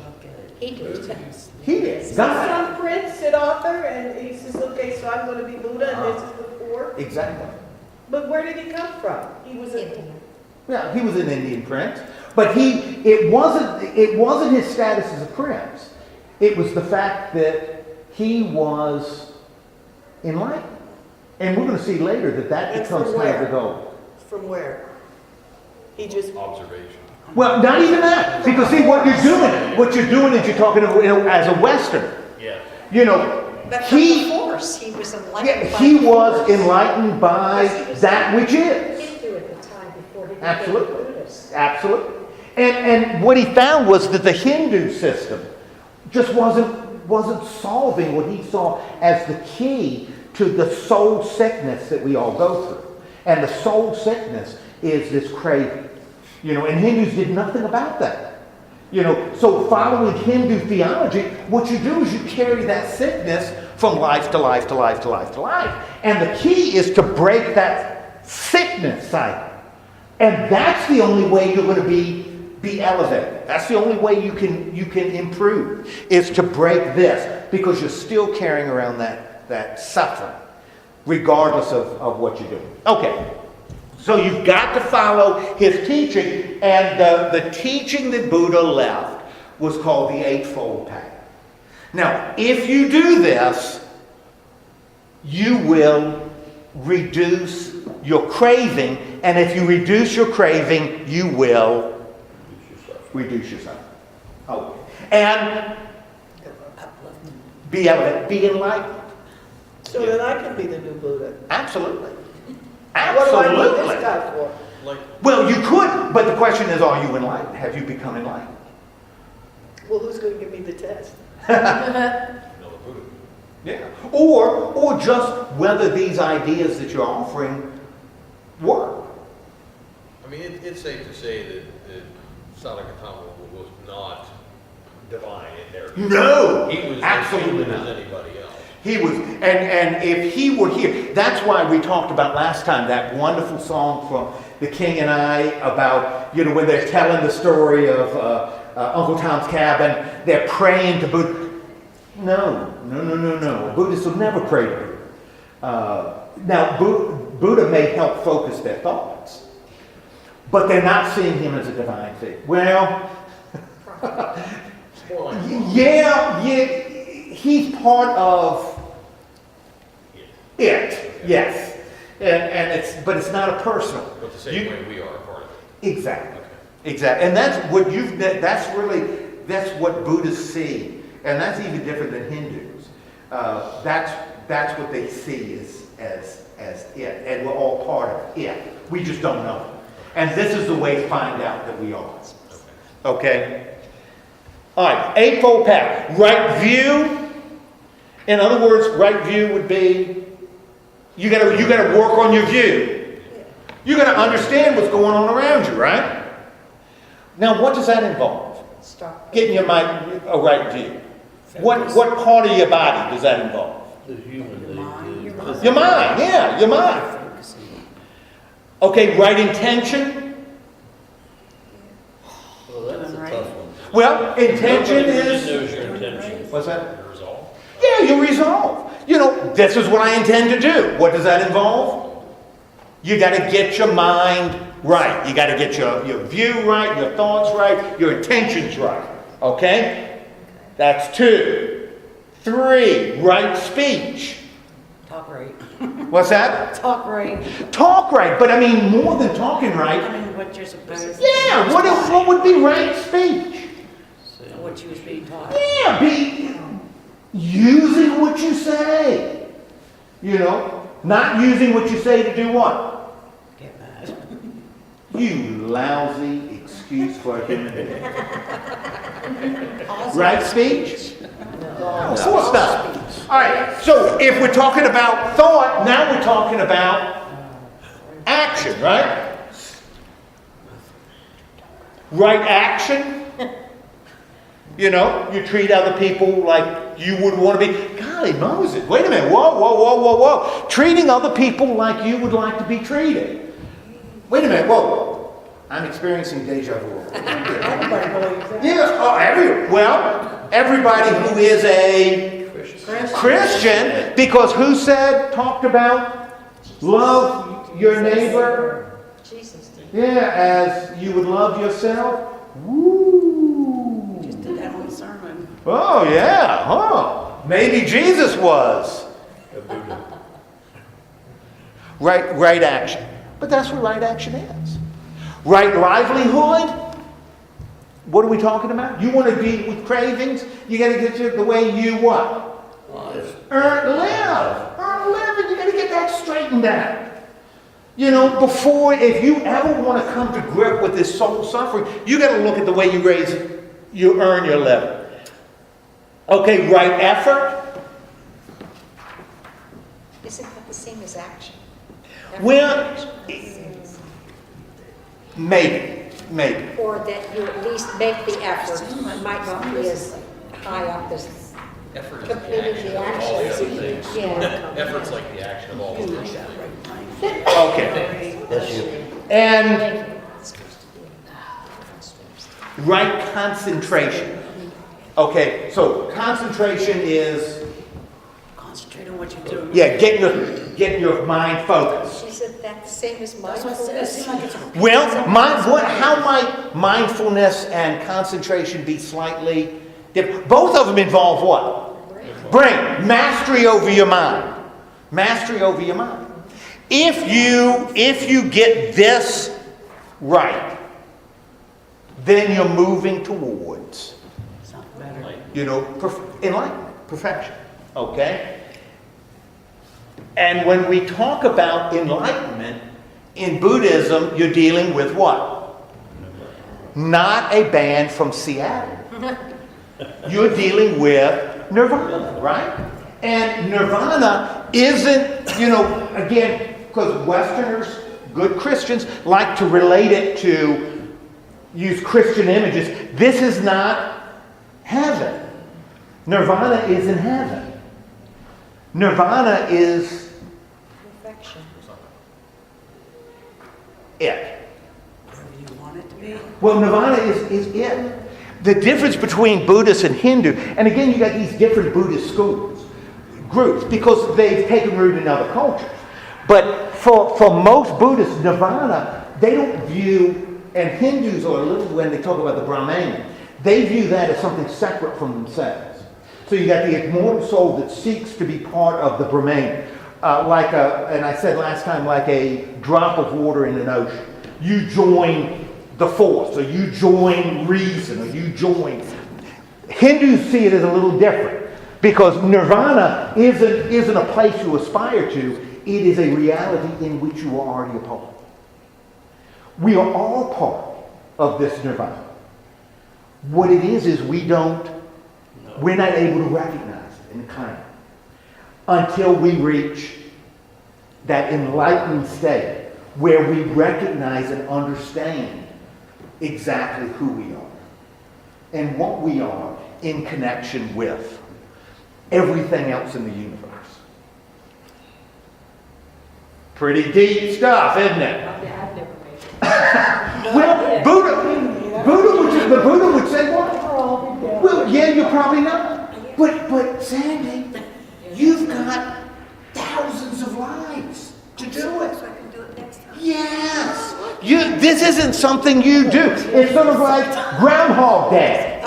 He did. He is. God. Some prince, an author, and he says, okay, so I'm going to be Buddha, and this is the four. Exactly. But where did he come from? He was Indian. Yeah, he was an Indian prince, but it wasn't his status as a prince. It was the fact that he was enlightened. And we're going to see later that And becomes from kind of where? the goal. From where? He just... Observation. Well, not even that. Because see, what you're doing is you're talking as a Westerner. Yeah. You know, But from the force, he was enlightened by he the was force. enlightened by that which is. Hindu at the time before he became Absolutely. a Buddhist. Absolutely. And what he found was that the Hindu system just wasn't solving what he saw as the key to the soul sickness that we all go through. And the soul sickness is this craving. You know, and Hindus did nothing about that. You know, so following Hindu theology, what you do is you carry that sickness from life to life to life to life to life. And the key is to break that sickness cycle. And that's the only way you're going to be elevated. That's the only way you can improve, is to break this, because you're still carrying around that suffering, regardless of what you're doing. Okay. So you've got to follow his teaching, and the teaching that Buddha left was called the Eightfold Path. Now, if you do this, you will reduce your craving, and if you reduce your craving, you will reduce your suffering. Oh, and be enlightened. So that I can be the new Buddha. Absolutely. What do I need Absolutely. this guy for? Well, you could, but the question is, are you enlightened? Have you become enlightened? Well, who's going to give me the test? Yeah. Or just whether these ideas that you're offering work. I mean, it's safe to say that Siddhartha Gautama was not divine in there. No, He was absolutely as not. human as anybody else. He was, and if he were here, that's why we talked about last time that wonderful song from The King and I about, you know, when they're telling the story of Uncle Tom's Cabin, they're praying to Buddha. No. Buddhists will never pray to Buddha. Now, Buddha may help focus their thoughts, but they're not seeing him as a divine figure. Well, yeah, he's part of it, yes, but it's not a personal. But the same way we are a part of it. Exactly, exactly, and that's what Buddhists see, and that's even different than Hindus. That's what they see as it, and we're all part of it. We just don't know, and this is the way to find out that we are. Okay. All right, Eightfold Path. Right view. In other words, right view would be you gotta work on your view. You gotta understand what's going on around you, right? Now, what does that involve? Getting your mind a right view. What part of your body does that involve? The human, Your mind, yeah, your mind. Okay, right intention. Well, that's a tough one. Well, intention Nobody really is. knows your intention. What's that? Your resolve. Yeah, you resolve. You know, this is what I intend to do. What does that involve? You got to get your mind right. You got to get your view right, your thoughts right, your intentions right. Okay? That's 2. 3, right speech. Talk right. What's that? Talk right. Talk right, but I mean more than talking right. I mean, what you're supposed to. Yeah, what would be right speech? What you was being taught. Yeah, be using what you say. You know, not using what you say to do what? Get mad. You lousy excuse for a human being. Right speech? No, of course not. All right, so if we're talking about thought, now we're talking about action, right? Right action. You know, you treat other people like you would want to be. Golly Moses, wait a minute. Whoa, whoa, whoa, whoa, whoa. Treating other people like you would like to be treated. Wait a minute, whoa. I'm experiencing deja vu. Yeah, everybody who is a Christian, because who talked about love your neighbor? Jesus did. Yeah, as you would love yourself. Woo. Just did that on the sermon. Oh yeah, huh? Maybe Jesus was. Right action. But that's what right action is. Right livelihood. What are we talking about? You want to be with cravings? You got to get to the way you what? Earn a living. You got to get that straightened out. You know, if you ever want to come to grip with this soul suffering, you got to look at the way you earn your living. Okay, right effort. Isn't that the same as action? Well, maybe. Or that you at least make the effort. It might not be as high up as Effort is completing the the action of all the other action. things. Yeah. Effort's like the action of all the other things. Okay. That's you. And right concentration. Okay, so concentration is, Concentrate on what you're doing. yeah, getting your mind focused. She said that's the same as That's what I said. It seemed like it's a- Well, how might mindfulness and concentration be slightly different? Both of them involve what? Brain. Mastery over your mind. Mastery over your mind. If you get this right, then you're moving towards, Something better. enlightenment, perfection. Okay? And when we talk about enlightenment, in Buddhism, you're dealing with what? Not a band from Seattle. You're dealing with Nirvana, right? And Nirvana isn't, again, because Westerners, good Christians, like to relate it to, use Christian images. This is not heaven. Nirvana is in heaven. Nirvana is perfection. it. Whatever you want it to be. Well, Nirvana is it. The difference between Buddhist and Hindu, and again, you got these different Buddhist groups, because they've taken root in other cultures. But for most Buddhists, Nirvana, they don't view, and Hindus are a little, when they talk about the Brahman, they view that as something separate from themselves. So you got the immortal soul that seeks to be part of the Brahman. And I said last time, like a drop of water in an ocean. You join the force, or you join reason, or you join. Hindus see it as a little different, because Nirvana isn't a place you aspire to. It is a reality in which you are already a part. We are all part of this Nirvana. What it is we're not able to recognize it in kind until we reach that enlightened state where we recognize and understand exactly who we are and what we are in connection with everything else in the universe. Pretty deep stuff, isn't it? Yeah, I've never made it. Well, Buddha would say what? Well, yeah, you're probably not. But Sandy, you've got thousands of lives to do it. So I can do it next Yes. This isn't something you do. It's sort of like Groundhog Day.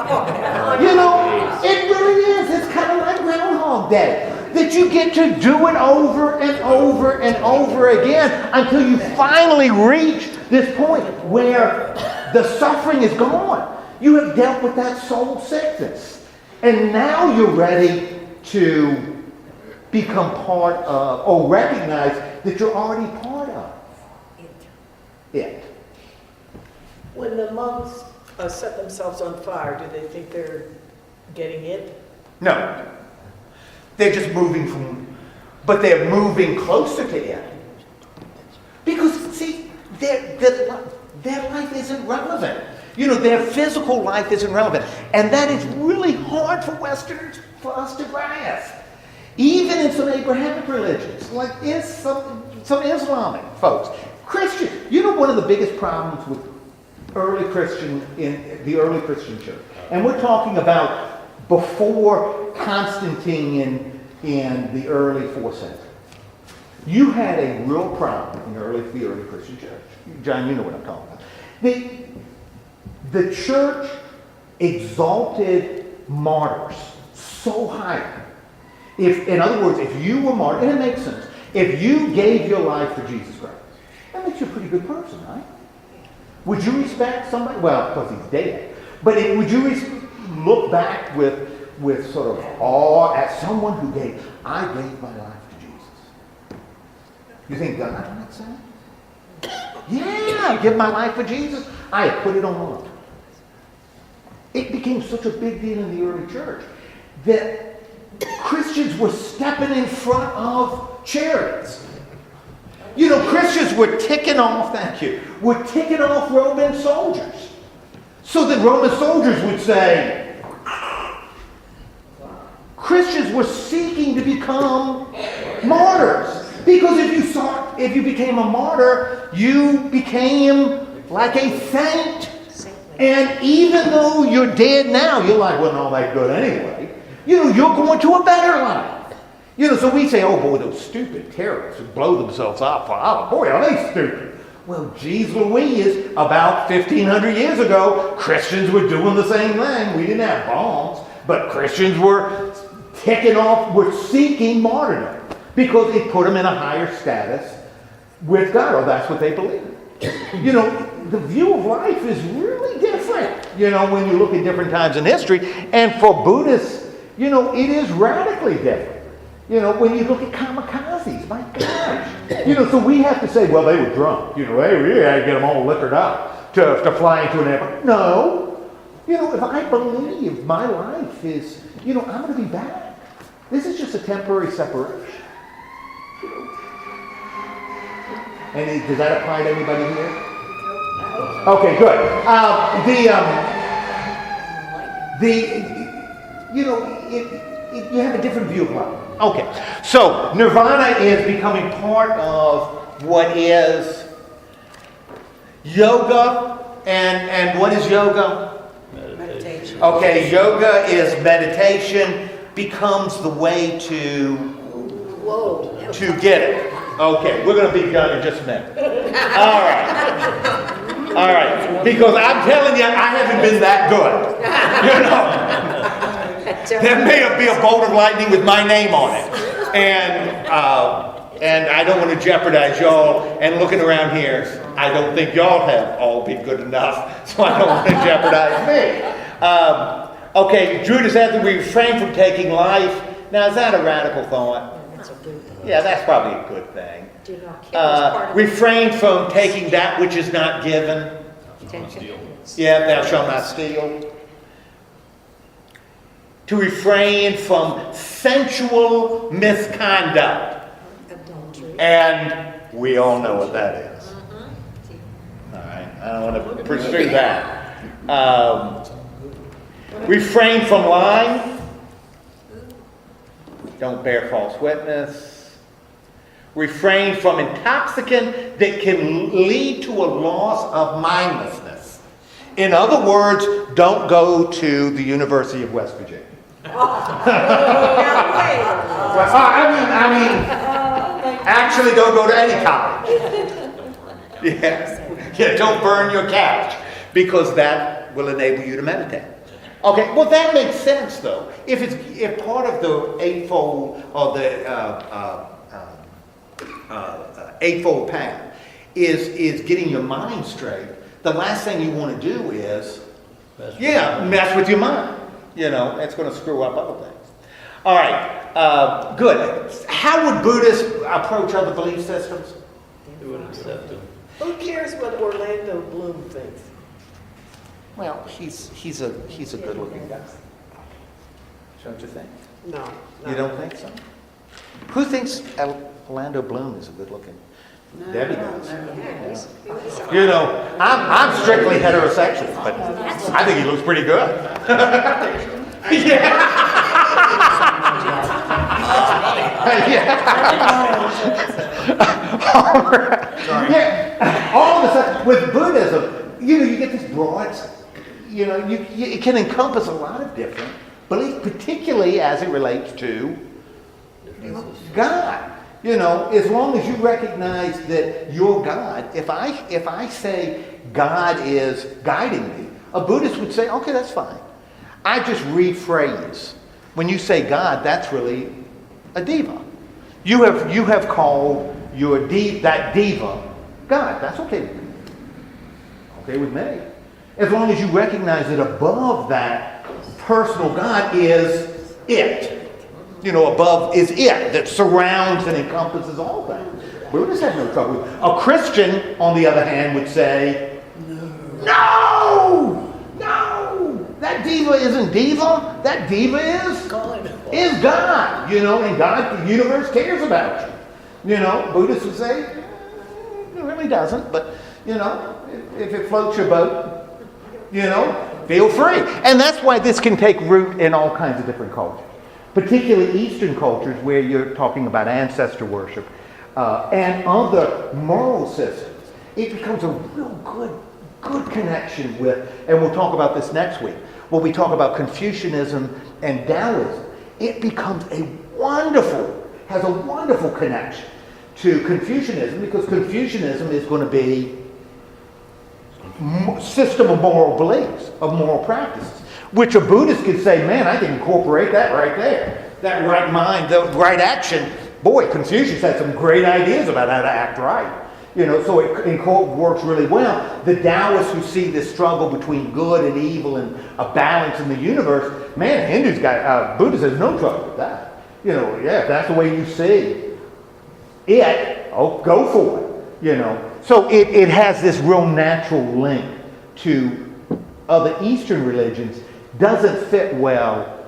You know, it really is. It's kind of like Groundhog Day. That you get to do it over and over and over again until you finally reach this point where the suffering is gone. You have dealt with that soul sickness. And now you're ready to become part of, or recognize that you're already part of it. When the monks set themselves on fire, do they think they're getting it? No. They're just moving but they're moving closer to it. Because, see, their life isn't relevant. You know, their physical life isn't relevant. And that is really hard for Westerners, for us to grasp. Even in some Abrahamic religions, like some Islamic folks. Christian, you know one of the biggest problems with early Christian, in the early Christian church, and we're talking about before Constantine in the early 4th century. You had a real problem in the early Christian church. John, you know what I'm talking about. The church exalted martyrs so highly. In other words, if you were martyred, and it makes sense, if you gave your life for Jesus Christ, that makes you a pretty good person, right? Would you respect somebody? Well, because he's dead. But would you look back with sort of awe at someone who I gave my life to Jesus? You think God might say? Yeah, I give my life for Jesus. I have put it on altar. It became such a big deal in the early church that Christians were stepping in front of chariots. You know, Christians were ticking off Roman soldiers. So that Roman soldiers would say, Christians were seeking to become martyrs. Because if you became a martyr, you became like a saint. And even though you're dead now, your life wasn't all that good anyway. You know, you're going to a better life. You know, so we say, oh boy, those stupid terrorists who blow themselves up. Oh boy, are they stupid. Well, geez Louise, about 1,500 years ago, Christians were doing the same thing. We didn't have bombs, but Christians were seeking martyrdom because it put them in a higher status with God, or that's what they believed. You know, the view of life is really different, you know, when you look at different times in history. And for Buddhists, you know, it is radically different. You know, when you look at kamikazes, my gosh. You know, so we have to say, well, they were drunk. You know, they really had to get them all liquored up to fly into an airplane. No. You know, if I believe my life is, you know, I'm going to be back. This is just a temporary separation. You know. And does that apply to anybody here? Okay, good. You have a different view of life. Okay, so Nirvana is becoming part of what is yoga, and what is yoga? Meditation. Okay, yoga is meditation, becomes the way to get it. Okay, we're going to be done in just a minute. All right, because I'm telling you, I haven't been that good. You know. There may be a bolt of lightning with my name on it. And I don't want to jeopardize y'all. And looking around here, I don't think y'all have all been good enough. So I don't want to jeopardize me. Okay, Judas after we refrain from taking life. Now, is that a radical thought? Yeah, that's probably a good thing. Do not kill refrain from taking that which is not given. Yeah, thou shalt not steal. To refrain from sensual misconduct. Adultery. And we all know what that is. All right, I don't want to pursue that. Refrain from lying. Don't bear false witness. Refrain from intoxicant that can lead to a loss of mindlessness. In other words, don't go to the University of West Virginia. Actually, don't go to any college. Yeah, don't burn your couch, because that will enable you to meditate. Okay, well that makes sense though. If part of the Eightfold or the Eightfold path is getting your mind straight, the last thing you want to do is mess with your mind. You know, it's going to screw up other things. All right, good. How would Buddhists approach other belief systems? They would accept them. Who cares what Orlando Bloom thinks? Well, he's a good-looking guy. Don't you think? No. You don't think so? Who thinks Orlando Bloom is a good-looking? Debbie does. Yeah, You know, I'm strictly heterosexual, but I think he looks pretty good. All right. Yeah. All of a sudden, with Buddhism, you know, you get this broad, you know, it can encompass a lot of different beliefs, particularly as it relates to God. You know, as long as you recognize that you're God, if I say God is guiding me, a Buddhist would say, okay, that's fine. I just rephrase. When you say God, that's really a diva. You have called that diva God. That's okay with me. Okay with me. As long as you recognize that above that personal God is it. You know, above is it that surrounds and encompasses all things. Buddhists have no trouble with it. A Christian, on the other hand, would say, no, that diva isn't diva. That diva is God. You know, and God, the universe cares about you. You know, Buddhists would say, it really doesn't, but, you know, if it floats your boat, you know, feel free. And that's why this can take root in all kinds of different cultures. Particularly Eastern cultures where you're talking about ancestor worship and other moral systems. It becomes a real good connection with, and we'll talk about this next week, when we talk about Confucianism and Taoism. It becomes has a wonderful connection to Confucianism, because Confucianism is going to be system of moral beliefs, of moral practices, which a Buddhist could say, man, I can incorporate that right there. That right mind, the right action. Boy, Confucius had some great ideas about how to act right. You know, so it works really well. The Taoists who see this struggle between good and evil and a balance in the universe, man, Buddhists has no trouble with that. You know, yeah, if that's the way you see it, go for it. You know, so it has this real natural link to other Eastern religions. Doesn't fit well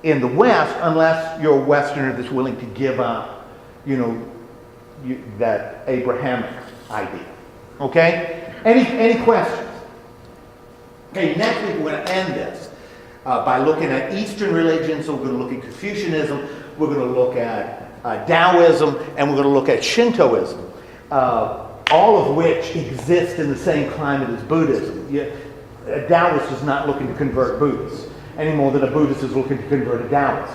in the West unless you're a Westerner that's willing to give up, you know, that Abrahamic idea. Okay? Any questions? Okay, next week we're going to end this by looking at Eastern religions. So we're going to look at Confucianism, we're going to look at Taoism, and we're going to look at Shintoism, all of which exist in the same climate as Buddhism. A Taoist is not looking to convert Buddhists any more than a Buddhist is looking to convert a Taoist.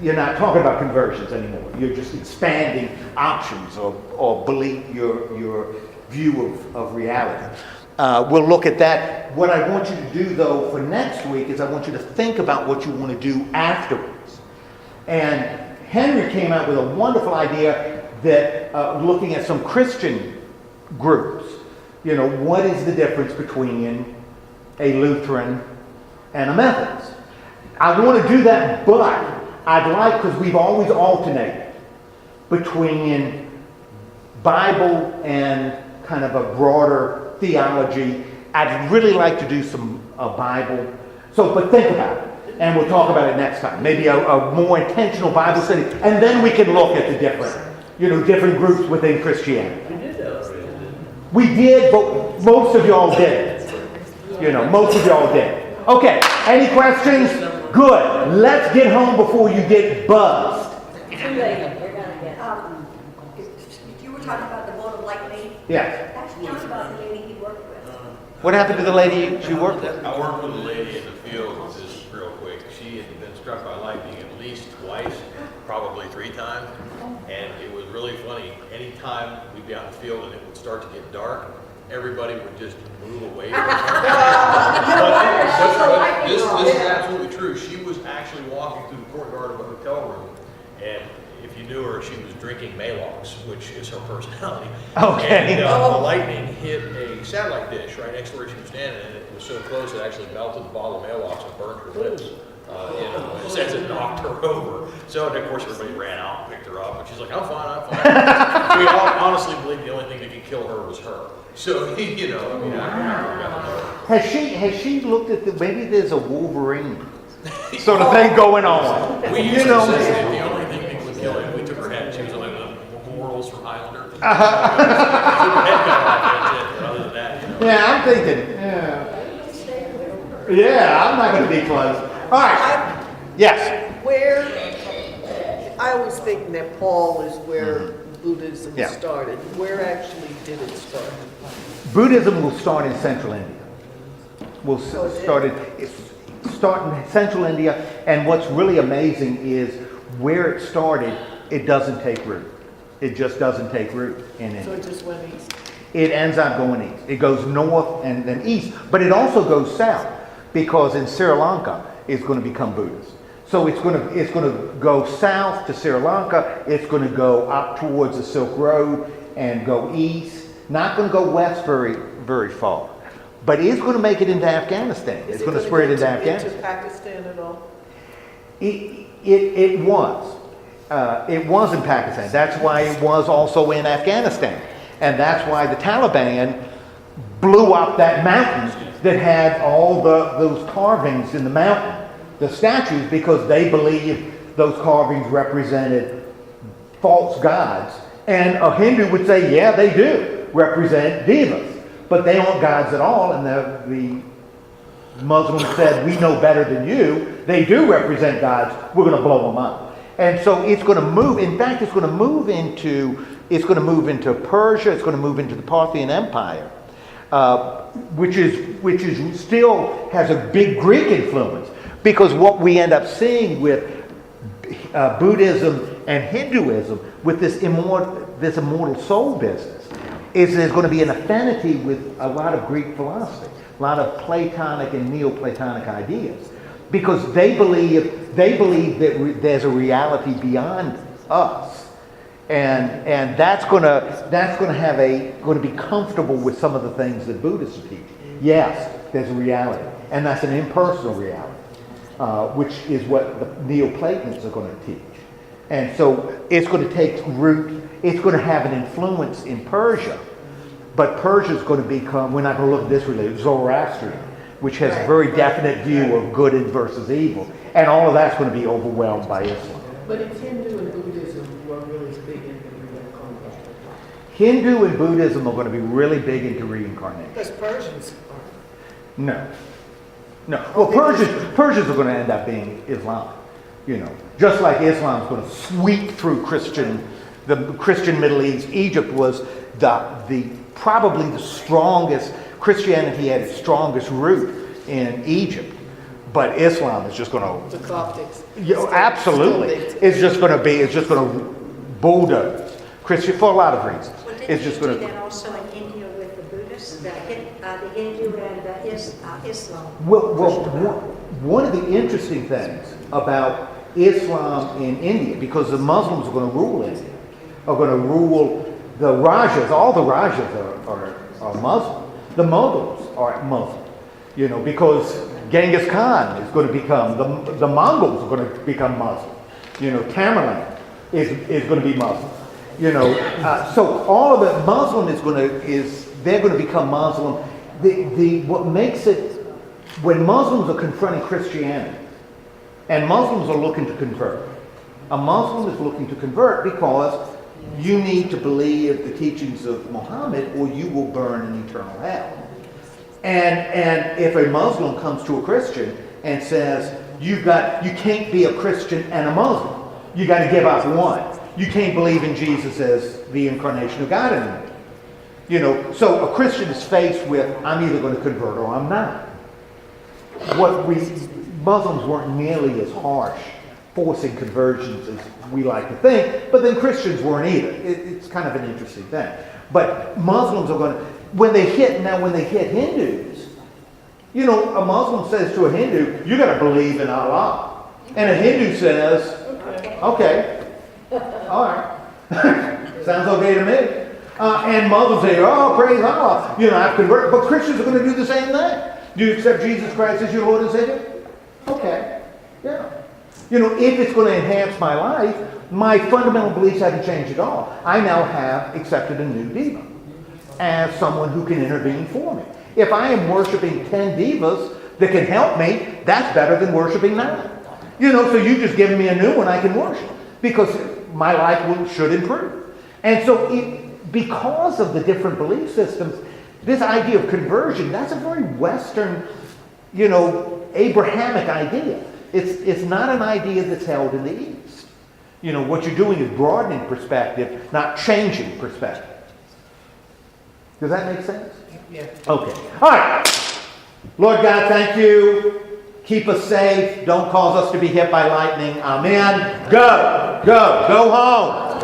You're not talking about conversions anymore. You're just expanding options or belief, your view of reality. We'll look at that. What I want you to do, though, for next week is I want you to think about what you want to do afterwards. And Henry came out with a wonderful idea that looking at some Christian groups, you know, what is the difference between a Lutheran and a Methodist? I want to do that, but I'd like, because we've always alternated between Bible and kind of a broader theology. I'd really like to do some Bible. But think about it, and we'll talk about it next time. Maybe a more intentional Bible study, and then we can look at the different groups within Christianity. We did, but most of y'all didn't. You know, most of y'all did. Okay, any questions? Good. Let's get home before you get buzzed. Too late. We're gonna get. You were talking about the mode of light lady. Yes. Actually, talk about the lady you worked with. What happened to the lady you worked with? I worked with a lady in the field, just real quick. She had been struck by lightning at least twice, probably 3 times, and it was really funny. anytime we'd be out in the field and it would start to get dark, everybody would just move away from her. But this is absolutely true. She was actually walking through the courtyard of a hotel room, and if you knew her, she was drinking Maalox, which is her personality. Okay. And the lightning hit a satellite dish right next to where she was standing, and it was so close it actually melted the bottle of Maalox and burned her lips. As it knocked her over. So, and of course, everybody ran out and picked her up, and she's like, I'm fine, I'm fine. We all honestly believed the only thing that could kill her was her. So, you know, I mean, I Has she looked at maybe there's a Wolverine sort of thing going on? we used to say that the only thing that would kill her, we took her head, she was like the morals from Highlander. Took her head cut off, that's it. But other than that, you know. Yeah, I'm thinking, yeah, I'm not going to be close. All right. Yes. Where, I was thinking that Paul is where Buddhism started. Where actually did it start? Buddhism will start in Central India. Will start in Central India, and what's really amazing is where it started, it doesn't take root. It just doesn't take root in India. So it just went east? It ends up going east. It goes north and then east, but it also goes south because in Sri Lanka it's going to become Buddhist. So it's going to go south to Sri Lanka. It's going to go up towards the Silk Road and go east. Not going to go west very far, but it's going to make it into Afghanistan. It's going to spread into Afghanistan. Into Pakistan at all? It was. It was in Pakistan. That's why it was also in Afghanistan. And that's why the Taliban blew up that mountain that had all those carvings in the mountain, the statues, because they believed those carvings represented false gods. And a Hindu would say, yeah, they do represent Devas, but they aren't gods at all. And the Muslims said, we know better than you. They do represent gods. We're going to blow them up. And so it's going to move. In fact, it's going to move into Persia. It's going to move into the Parthian Empire, which is still has a big Greek influence. Because what we end up seeing with Buddhism and Hinduism, with this immortal soul business, is there's going to be an affinity with a lot of Greek philosophy, a lot of Platonic and Neoplatonic ideas, because they believe that there's a reality beyond us, and that's going to be comfortable with some of the things that Buddhists teach. Yes, there's a reality, and that's an impersonal reality. Which is what the Neoplatonists are going to teach. And so it's going to take root, it's going to have an influence in Persia, but Persia is going to become, we're not going to look at this religion, Zoroastrian, which has a very definite view of good versus evil, and all of that's going to be overwhelmed by Islam. But it's Hindu and Buddhism who are really big into reincarnation. Hindu and Buddhism are going to be really big into reincarnation. Because Persians are. No. Well, Persians are going to end up being Islam, just like Islam is going to sweep through the Christian Middle East. Egypt was probably the strongest. Christianity had its strongest root in Egypt, but Islam is just going to. The Coptics. Absolutely, it's just going to bulldoze Christian for a lot of reasons. Well, It's just going do to. that also in India with the Buddhists, the Hindu and Islam. Well, one of the interesting things about Islam in India, because the Muslims are going to rule India, are going to rule the Rajas. All the Rajas are Muslim. The Mughals are Muslim. Because Genghis Khan is going to become, the Mongols are going to become Muslim. Tamerlane is going to be Muslim. So all of it, they're going to become Muslim. What makes it, when Muslims are confronting Christianity, and Muslims are looking to convert, a Muslim is looking to convert because you need to believe the teachings of Muhammad or you will burn in eternal hell. And if a Muslim comes to a Christian and says, you can't be a Christian and a Muslim, you got to give up one. You can't believe in Jesus as the incarnation of God anymore. So a Christian is faced with, I'm either going to convert or I'm not. Muslims weren't nearly as harsh forcing conversions as we like to think, but then Christians weren't either. It's kind of an interesting thing. But Muslims are going to, when they hit Hindus, you know, a Muslim says to a Hindu, you got to believe in Allah. And a Hindu says, okay, all right, sounds okay to me. And Muslims say, oh, praise Allah, you know, I've converted. But Christians are going to do the same thing. Do you accept Jesus Christ as your Lord and Savior? Okay, yeah. You know, if it's going to enhance my life, my fundamental beliefs haven't changed at all. I now have accepted a new diva as someone who can intervene for me. If I am worshiping 10 divas that can help me, that's better than worshiping 9. You know, so you just give me a new one I can worship because my life should improve. And so because of the different belief systems, this idea of conversion, that's a very Western, you know, Abrahamic idea. It's not an idea that's held in the East. You know, what you're doing is broadening perspective, not changing perspective. Does that make sense? Yeah. Okay. All right. Lord God, thank you. Keep us safe. Don't cause us to be hit by lightning. Amen. Go home.